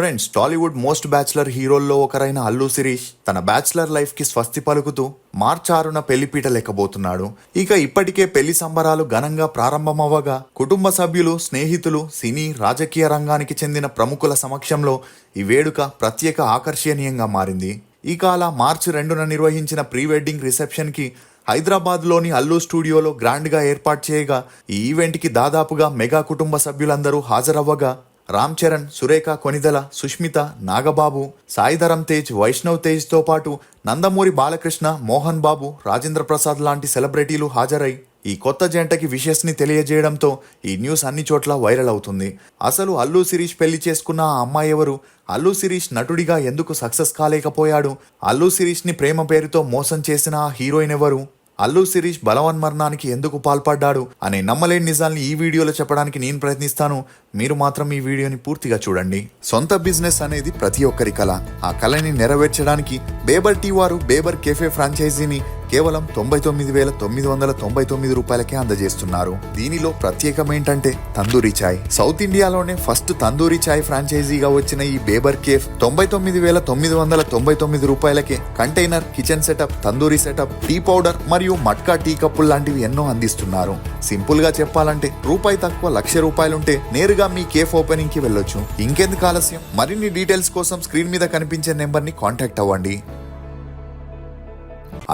Friends, Tollywood most bachelor హీరోల్లో ఒకరైన అల్లు శిరీష్ తన bachelor life కి స్వస్తి పలుకుతూ మార్చి 6న పెళ్లిపీట లెక్కబోతున్నాడు. ఇక ఇప్పటికే పెళ్లి సంబరాలు ఘనంగా ప్రారంభమవ్వగా కుటుంబ సభ్యులు, స్నేహితులు, సినీ రాజకీయ రంగానికి చెందిన ప్రముఖుల సమక్షంలో ఈ వేడుక ప్రత్యేక ఆకర్షణీయంగా మారింది. ఇక అలా మార్చి 2న నిర్వహించిన ప్రీ వెడ్డింగ్ రిసెప్షన్ కి హైదరాబాద్లోని అల్లు స్టూడియోలో గ్రాండ్గా ఏర్పాటు చేయగా ఈ ఈవెంట్కి దాదాపుగా మెగా కుటుంబ సభ్యులందరూ హాజరవ్వగా రామ్ చరణ్, సురేఖ కొనిదల, సుష్మిత, నాగబాబు, సాయిధరం తేజ్, వైష్ణవ్ తేజ్తో పాటు నందమూరి బాలకృష్ణ, మోహన్ బాబు, రాజేంద్ర ప్రసాద్ లాంటి సెలబ్రిటీలు హాజరై ఈ కొత్త జంటకి విషెస్ ని తెలియజేయడంతో ఈ న్యూస్ అన్ని చోట్ల వైరల్ అవుతుంది. అసలు అల్లు శిరీష్ పెళ్లి చేసుకున్న ఆ అమ్మాయి ఎవరు? అల్లు శిరీష్ నటుడిగా ఎందుకు సక్సెస్ కాలేకపోయాడు? అల్లు శిరీష్ ని ప్రేమ పేరుతో మోసం చేసిన ఆ హీరోయిన్ ఎవరు? అల్లు శిరీష్ బలవన్మరణానికి ఎందుకు పాల్పడ్డాడు అనే నమ్మలేని నిజాల్ని ఈ వీడియోలో చెప్పడానికి నేను ప్రయత్నిస్తాను. మీరు మాత్రం ఈ వీడియోని పూర్తిగా చూడండి. సొంత బిజినెస్ అనేది ప్రతి ఒక్కరి కల. ఆ కళని నెరవేర్చడానికి బేబర్ టీ వారు బేబర్ కేఫే ఫ్రాంచైజీని కేవలం 99,999 రూపాయలకే అందజేస్తున్నారు. దీనిలో ప్రత్యేకం ఏంటంటే తందూరి చాయ్. సౌత్ ఇండియాలోనే ఫస్ట్ తందూరి చాయ్ ఫ్రాంచైజీగా వచ్చిన ఈ బేబర్ కేఫ్ 99,999 రూపాయలకే container, kitchen setup, tandoori setup, tea powder మరియు మట్కా టీ కప్పులు లాంటివి ఎన్నో అందిస్తున్నారు. సింపుల్ గా చెప్పాలంటే రూపాయి తక్కువ ₹1,00,000 నేరుగా మీ కేఫ్ ఓపెనింగ్ కి వెళ్ళొచ్చు. ఇంకెందుకు ఆలస్యం? మరిన్ని డీటెయిల్స్ కోసం స్క్రీన్ మీద కనిపించే నెంబర్ ని కాంటాక్ట్ అవ్వండి.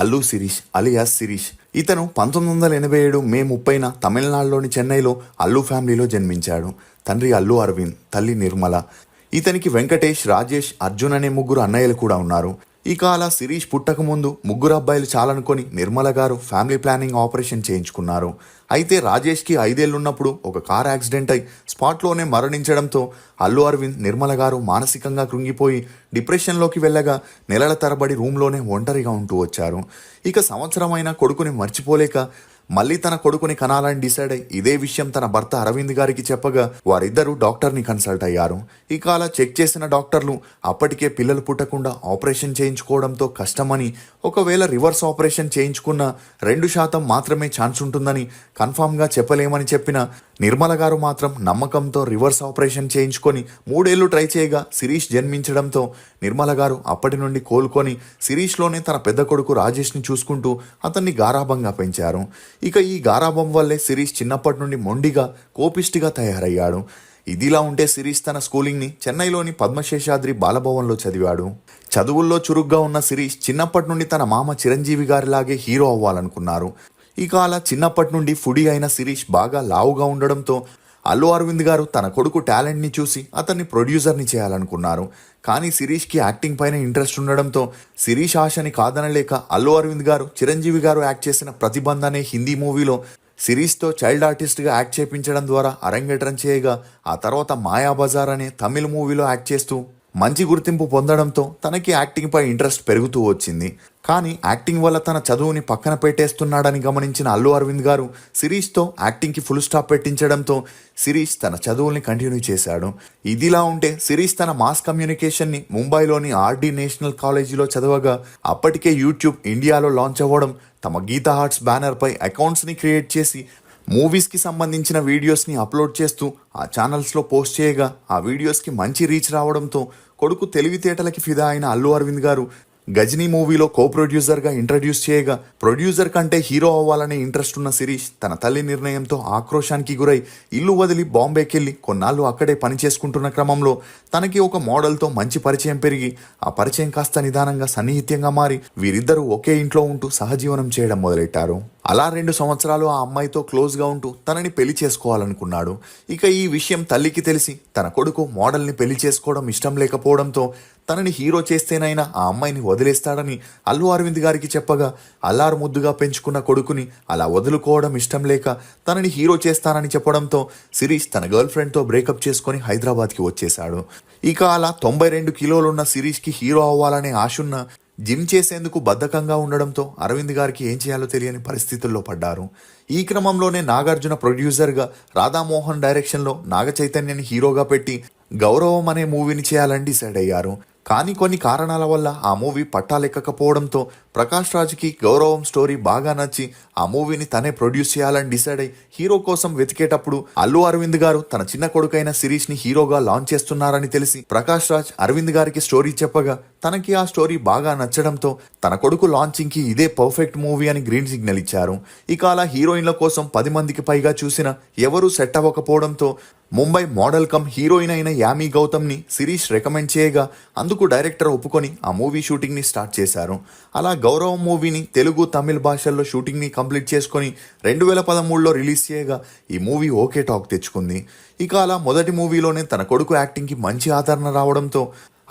అల్లు శిరీష్ అలియాస్ శిరీష్. ఇతను 1987 మే 30న తమిళనాడులోని చెన్నైలో అల్లు ఫ్యామిలీలో జన్మించాడు. తండ్రి అల్లు అరవింద్, తల్లి నిర్మల. ఇతనికి వెంకటేష్, రాజేష్, అర్జున్ అనే 3 అన్నయ్యలు కూడా ఉన్నారు. ఇక అలా శిరీష్ పుట్టక ముందు 3 అబ్బాయిలు చాలనుకొని నిర్మల గారు ఫ్యామిలీ ప్లానింగ్ ఆపరేషన్ చేయించుకున్నారు. అయితే రాజేష్కి 5 ఏళ్లున్నప్పుడు ఒక కార్ యాక్సిడెంట్ అయి స్పాట్లోనే మరణించడంతో అల్లు అరవింద్, నిర్మల గారు మానసికంగా కృంగిపోయి డిప్రెషన్లోకి వెళ్ళగా నెలల తరబడి రూమ్లోనే ఒంటరిగా ఉంటూ వచ్చారు. ఇక సంవత్సరమైన కొడుకుని మర్చిపోలేక మళ్ళీ తన కొడుకుని కనాలని డిసైడ్ అయి ఇదే విషయం తన భర్త అరవింద్ గారికి చెప్పగా వారిద్దరూ డాక్టర్ని కన్సల్ట్ అయ్యారు. ఇక అలా చెక్ చేసిన డాక్టర్లు అప్పటికే పిల్లలు పుట్టకుండా ఆపరేషన్ చేయించుకోవడంతో కష్టమని, ఒకవేళ రివర్స్ ఆపరేషన్ చేయించుకున్న 2% మాత్రమే ఛాన్స్ ఉంటుందని కన్ఫామ్గా చెప్పలేమని చెప్పిన నిర్మల గారు మాత్రం నమ్మకంతో రివర్స్ ఆపరేషన్ చేయించుకొని 3 ఏళ్లు ట్రై చేయగా శిరీష్ జన్మించడంతో నిర్మల గారు అప్పటి నుండి కోలుకొని శిరీష్లోనే తన పెద్ద కొడుకు రాజేష్ని చూసుకుంటూ అతన్ని గారాబంగా పెంచారు. ఇక ఈ గారాబం వల్లే శిరీష్ చిన్నప్పటి నుండి మొండిగా, కోపిష్టిగా తయారయ్యాడు. ఇదిలా ఉంటే శిరీష్ తన స్కూలింగ్ని చెన్నైలోని పద్మశేషాద్రి బాలభవన్లో చదివాడు. చదువుల్లో చురుగ్గా ఉన్న శిరీష్ చిన్నప్పటి నుండి తన మామ చిరంజీవి గారిలాగే హీరో అవ్వాలనుకున్నారు. ఇక అలా చిన్నప్పటి నుండి ఫుడీ అయిన శిరీష్ బాగా లావుగా ఉండడంతో అల్లు అరవింద్ గారు తన కొడుకు టాలెంట్ని చూసి అతన్ని ప్రొడ్యూసర్ని చేయాలనుకున్నారు. కానీ శిరీష్కి యాక్టింగ్ పైన ఇంట్రెస్ట్ ఉండడంతో శిరీష్ ఆశని కాదనలేక అల్లు అరవింద్ గారు చిరంజీవి గారు యాక్ట్ చేసిన ప్రతిబంధ్ అనే హిందీ మూవీలో శిరీష్తో చైల్డ్ ఆర్టిస్ట్గా యాక్ట్ చేయించడం ద్వారా అరంగేట్రం చేయగా ఆ తర్వాత మాయాబజార్ అనే తమిళ మూవీలో యాక్ట్ చేస్తూ మంచి గుర్తింపు పొందడంతో తనకి యాక్టింగ్ పై ఇంట్రెస్ట్ పెరుగుతూ వచ్చింది. కానీ యాక్టింగ్ వల్ల తన చదువుని పక్కన పెట్టేస్తున్నాడని గమనించిన అల్లు అరవింద్ గారు శిరీష్తో యాక్టింగ్కి ఫుల్ స్టాప్ పెట్టించడంతో శిరీష్ తన చదువుల్ని కంటిన్యూ చేశాడు. ఇదిలా ఉంటే శిరీష్ తన మాస్ కమ్యూనికేషన్ని ముంబైలోని ఆర్డి నేషనల్ కాలేజీలో చదవగా అప్పటికే యూట్యూబ్ ఇండియాలో లాంచ్ అవ్వడం, తమ గీతా ఆర్ట్స్ బ్యానర్పై అకౌంట్స్ని క్రియేట్ చేసి మూవీస్కి సంబంధించిన వీడియోస్ని అప్లోడ్ చేస్తూ ఆ ఛానల్స్లో పోస్ట్ చేయగా ఆ వీడియోస్కి మంచి రీచ్ రావడంతో కొడుకు తెలివితేటలకి ఫిదా అయిన అల్లు అరవింద్ గారు గజనీ మూవీలో కో ప్రొడ్యూసర్గా ఇంట్రడ్యూస్ చేయగా ప్రొడ్యూసర్ కంటే హీరో అవ్వాలనే ఇంట్రెస్ట్ ఉన్న శిరీష్ తన తల్లి నిర్ణయంతో ఆక్రోశానికి గురై ఇల్లు వదిలి బాంబేకెళ్ళి కొన్నాళ్ళు అక్కడే పని చేసుకుంటున్న క్రమంలో తనకి ఒక మోడల్తో మంచి పరిచయం పెరిగి ఆ పరిచయం కాస్త నిదానంగా సన్నిహిత్యంగా మారి వీరిద్దరూ ఒకే ఇంట్లో ఉంటూ సహజీవనం చేయడం మొదలెట్టారు. అలా 2 సంవత్సరాలు ఆ అమ్మాయితో క్లోజ్గా ఉంటూ తనని పెళ్లి చేసుకోవాలనుకున్నాడు. ఇక ఈ విషయం తల్లికి తెలిసి తన కొడుకు మోడల్ని పెళ్లి చేసుకోవడం ఇష్టం లేకపోవడంతో తనని హీరో చేస్తేనైనా ఆ అమ్మాయిని వదిలేస్తాడని అల్లు అరవింద్ గారికి చెప్పగా అల్లారు ముద్దుగా పెంచుకున్న కొడుకుని అలా వదులుకోవడం ఇష్టం లేక తనని హీరో చేస్తానని చెప్పడంతో శిరీష్ తన గర్ల్ ఫ్రెండ్తో బ్రేకప్ చేసుకొని హైదరాబాద్కి వచ్చేశాడు. ఇక అలా 92 కిలోలున్న శిరీష్కి హీరో అవ్వాలనే ఆశున్న జిమ్ చేసేందుకు బద్ధకంగా ఉండడంతో అరవింద్ గారికి ఏం చేయాలో తెలియని పరిస్థితుల్లో పడ్డారు. ఈ క్రమంలోనే నాగార్జున ప్రొడ్యూసర్గా, రాధామోహన్ డైరెక్షన్లో నాగ చైతన్యని హీరోగా పెట్టి గౌరవం అనే మూవీని చేయాలని డిసైడ్ అయ్యారు. కానీ కొన్ని కారణాల వల్ల ఆ మూవీ పట్టాలెక్కకపోవడంతో ప్రకాష్ రాజ్కి గౌరవం స్టోరీ బాగా నచ్చి ఆ మూవీని తనే ప్రొడ్యూస్ చేయాలని డిసైడ్ అయి హీరో కోసం వెతికేటప్పుడు అల్లు అరవింద్ గారు తన చిన్న కొడుకైన శిరీష్ ని హీరోగా లాంచ్ చేస్తున్నారని తెలిసి ప్రకాష్ రాజ్ అరవింద్ గారికి స్టోరీ చెప్పగా తనకి ఆ స్టోరీ బాగా నచ్చడంతో తన కొడుకు లాంచింగ్ కి ఇదే పర్ఫెక్ట్ మూవీ అని గ్రీన్ సిగ్నల్ ఇచ్చారు. ఇక అలా హీరోయిన్ల కోసం 10 మందికి పైగా చూసిన ఎవరూ సెట్ అవ్వకపోవడంతో ముంబై మోడల్ కమ్ హీరోయిన్ అయిన యామీ గౌతమ్ ని శిరీష్ రికమెండ్ చేయగా అందుకు డైరెక్టర్ ఒప్పుకొని ఆ మూవీ షూటింగ్ ని స్టార్ట్ చేశారు. అలా గౌరవం మూవీని తెలుగు తమిళ భాషల్లో షూటింగ్ ని కంప్లీట్ చేసుకొని 2013లో రిలీజ్ చేయగా ఈ మూవీ ఓకే టాక్ తెచ్చుకుంది. ఇక అలా మొదటి మూవీలోనే తన కొడుకు యాక్టింగ్ కి మంచి ఆదరణ రావడంతో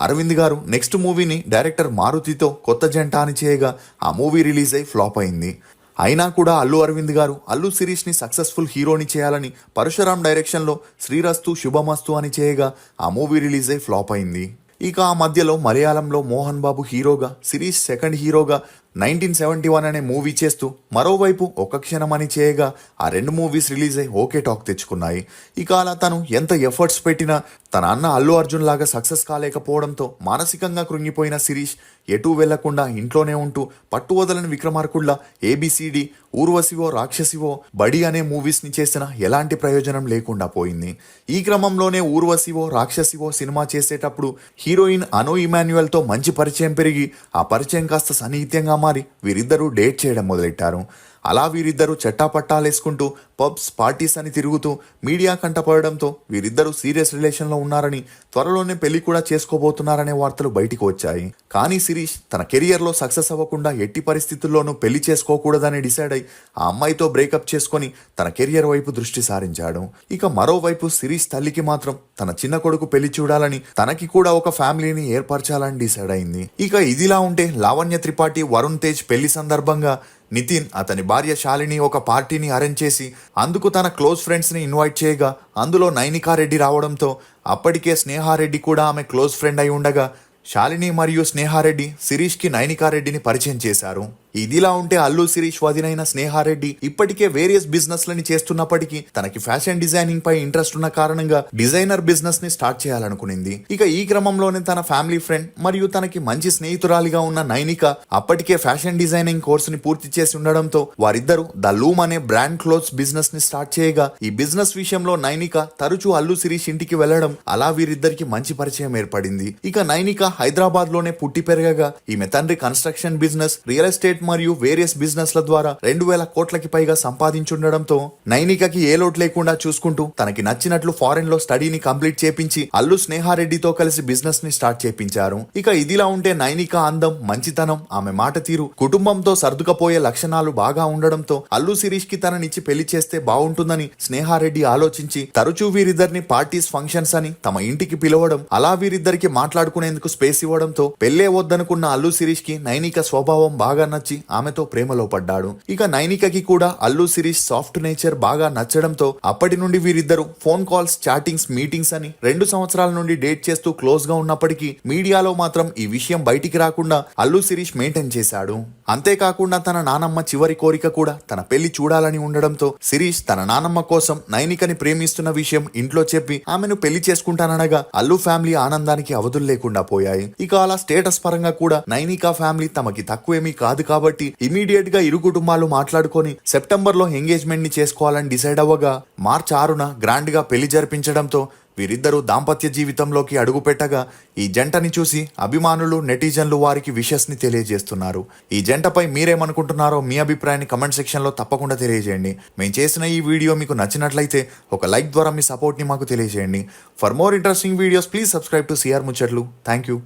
అరవింద్ గారు నెక్స్ట్ మూవీని డైరెక్టర్ మారుతితో కొత్త జంట అని చేయగా ఆ మూవీ రిలీజ్ అయి ఫ్లాప్ అయింది. అయినా కూడా అల్లు అరవింద్ గారు అల్లు శిరీష్ ని సక్సెస్ఫుల్ హీరోని చేయాలని పరశురామ్ డైరెక్షన్లో శ్రీరస్తు శుభమస్తు అని చేయగా ఆ మూవీ రిలీజ్ అయి ఫ్లాప్ అయింది. ఇక ఆ మధ్యలో మలయాళంలో మోహన్ బాబు హీరోగా శిరీష్ సెకండ్ హీరోగా 1971 అనే మూవీ చేస్తూ మరోవైపు ఒక క్షణం అని చేయగా ఆ 2 మూవీస్ రిలీజ్ అయి ఓకే టాక్ తెచ్చుకున్నాయి. ఇక అలా తను ఎంత ఎఫర్ట్స్ పెట్టినా తన అన్న అల్లు అర్జున్ లాగా సక్సెస్ కాలేకపోవడంతో మానసికంగా కృంగిపోయిన శిరీష్ ఎటూ వెళ్లకుండా ఇంట్లోనే ఉంటూ పట్టువదలని విక్రమార్కుళ్ళ ఏబిసిడి, ఊర్వశివో రాక్షసివో, బడి అనే మూవీస్ ని చేసినా ఎలాంటి ప్రయోజనం లేకుండా పోయింది. ఈ క్రమంలోనే ఊర్వశివో రాక్షసివో సినిమా చేసేటప్పుడు హీరోయిన్ అను ఇమాన్యుయల్ తో మంచి పరిచయం పెరిగి ఆ పరిచయం కాస్త సన్నిహిత్యంగా మారి వీరిద్దరూ డేట్ చేయడం మొదలెట్టారు. అలా వీరిద్దరూ చట్టాపట్టాలేసుకుంటూ పబ్స్ పార్టీస్ అని తిరుగుతూ మీడియా కంటపడడంతో వీరిద్దరూ సీరియస్ రిలేషన్లో ఉన్నారని, త్వరలోనే పెళ్లి కూడా చేసుకోబోతున్నారనే వార్తలు బయటికి వచ్చాయి. కానీ శిరీష్ తన కెరియర్లో సక్సెస్ అవ్వకుండా ఎట్టి పరిస్థితుల్లోనూ పెళ్లి చేసుకోకూడదని డిసైడ్ అయి ఆ అమ్మాయితో బ్రేకప్ చేసుకొని తన కెరియర్ వైపు దృష్టి సారించాడు. ఇక మరోవైపు శిరీష్ తల్లికి మాత్రం తన చిన్న కొడుకు పెళ్లి చూడాలని, తనకి కూడా ఒక ఫ్యామిలీని ఏర్పరచాలని డిసైడ్ అయింది. ఇక ఇదిలా ఉంటే లావణ్య త్రిపాఠి, వరుణ్ తేజ్ పెళ్లి సందర్భంగా నితిన్ అతని భార్య శాలిని ఒక పార్టీని అరేంజ్ చేసి అందుకు తన క్లోజ్ ఫ్రెండ్స్ ని ఇన్వైట్ చేయగా అందులో నైనికారెడ్డి రావడంతో అప్పటికే స్నేహారెడ్డి కూడా ఆమె క్లోజ్ ఫ్రెండ్ అయి ఉండగా శాలిని మరియు స్నేహారెడ్డి శిరీష్ కి నైనికారెడ్డిని పరిచయం చేశారు. ఇదిలా ఉంటే అల్లు శిరీష్ వదినైన స్నేహారెడ్డి ఇప్పటికే వేరియస్ బిజినెస్ లని చేస్తున్నప్పటికీ తనకి ఫ్యాషన్ డిజైనింగ్ పై ఇంట్రెస్ట్ ఉన్న కారణంగా డిజైనర్ బిజినెస్ ని స్టార్ట్ చేయాలనుకునింది. ఇక ఈ క్రమంలోనే తన ఫ్యామిలీ ఫ్రెండ్ మరియు తనకి మంచి స్నేహితురాలిగా ఉన్న నైనిక అప్పటికే ఫ్యాషన్ డిజైనింగ్ కోర్సుని పూర్తి చేసి ఉండడంతో వారిద్దరూ ద లూమ్ అనే బ్రాండ్ క్లోత్స్ బిజినెస్ ని స్టార్ట్ చేయగా ఈ బిజినెస్ విషయంలో నైనిక తరచూ అల్లు శిరీష్ ఇంటికి వెళ్లడం, అలా వీరిద్దరికి మంచి పరిచయం ఏర్పడింది. ఇక నైనిక హైదరాబాద్ లోనే పుట్టి పెరగగా ఈమె తండ్రి కన్స్ట్రక్షన్ బిజినెస్, రియల్ ఎస్టేట్ మరియు వేరియస్ బిజినెస్ ల ద్వారా 2000 కోట్లకి పైగా సంపాదించుండడంతో నైనికకి ఏ లోటు లేకుండా చూసుకుంటూ తనకి నచ్చినట్లు ఫారెన్ లో స్టడీని కంప్లీట్ చేపించి అల్లు స్నేహారెడ్డితో కలిసి బిజినెస్ ని స్టార్ట్ చేపించారు. ఇక ఇదిలా ఉంటే నైనిక అందం, మంచితనం, ఆమె మాట తీరు, కుటుంబంతో సర్దుకపోయే లక్షణాలు బాగా ఉండడంతో అల్లు శిరీష్ కి తననిచ్చి పెళ్లి చేస్తే బాగుంటుందని స్నేహారెడ్డి ఆలోచించి తరచూ వీరిద్దరిని పార్టీస్, ఫంక్షన్స్ అని తమ ఇంటికి పిలవడం, అలా వీరిద్దరికి మాట్లాడుకునేందుకు స్పేస్ ఇవ్వడంతో పెళ్లే వద్దనుకున్న అల్లు శిరీష్ కి నైనిక స్వభావం బాగా నచ్చి ఆమెతో ప్రేమలో పడ్డాడు. ఇక నైనికకి కూడా అల్లు శిరీష్ సాఫ్ట్ నేచర్ బాగా నచ్చడంతో అప్పటి నుండి వీరిద్దరూ ఫోన్ కాల్స్, చాటింగ్స్, మీటింగ్స్ అని 2 సంవత్సరాల నుండి డేట్ చేస్తూ క్లోజ్ గా ఉన్నప్పటికీ మీడియాలో మాత్రం ఈ విషయం బయటికి రాకుండా అల్లు శిరీష్ మెయింటైన్ చేశాడు. అంతేకాకుండా తన నానమ్మ చివరి కోరిక కూడా తన పెళ్లి చూడాలని ఉండడంతో శిరీష్ తన నానమ్మ కోసం నైనికని ప్రేమిస్తున్న విషయం ఇంట్లో చెప్పి ఆమెను పెళ్లి చేసుకుంటాననగా అల్లు ఫ్యామిలీ ఆనందానికి అవధులు లేకుండా పోయాయి. ఇక అలా స్టేటస్ పరంగా కూడా నైనికా ఫ్యామిలీ తమకి తక్కువేమీ కాదు కాబట్టి ఇమీడియట్ గా ఇరు కుటుంబాలు మాట్లాడుకొని సెప్టెంబర్ లో ఎంగేజ్మెంట్ ని చేసుకోవాలని డిసైడ్ అవ్వగా మార్చ్ 6న గ్రాండ్ గా పెళ్లి జరిపించడంతో వీరిద్దరూ దాంపత్య జీవితంలోకి అడుగుపెట్టగా ఈ జంటని చూసి అభిమానులు, నెటిజన్లు వారికి విషెస్ ని తెలియజేస్తున్నారు. ఈ జంటపై మీరేమనుకుంటున్నారో మీ అభిప్రాయాన్ని కమెంట్ సెక్షన్ లో తప్పకుండా తెలియజేయండి. మేము చేసిన ఈ వీడియో మీకు నచ్చినట్లయితే ఒక లైక్ ద్వారా మీ సపోర్ట్ ని మాకు తెలియజేయండి. For more interesting videos please subscribe to C ముచ్చట్లు. Thank you.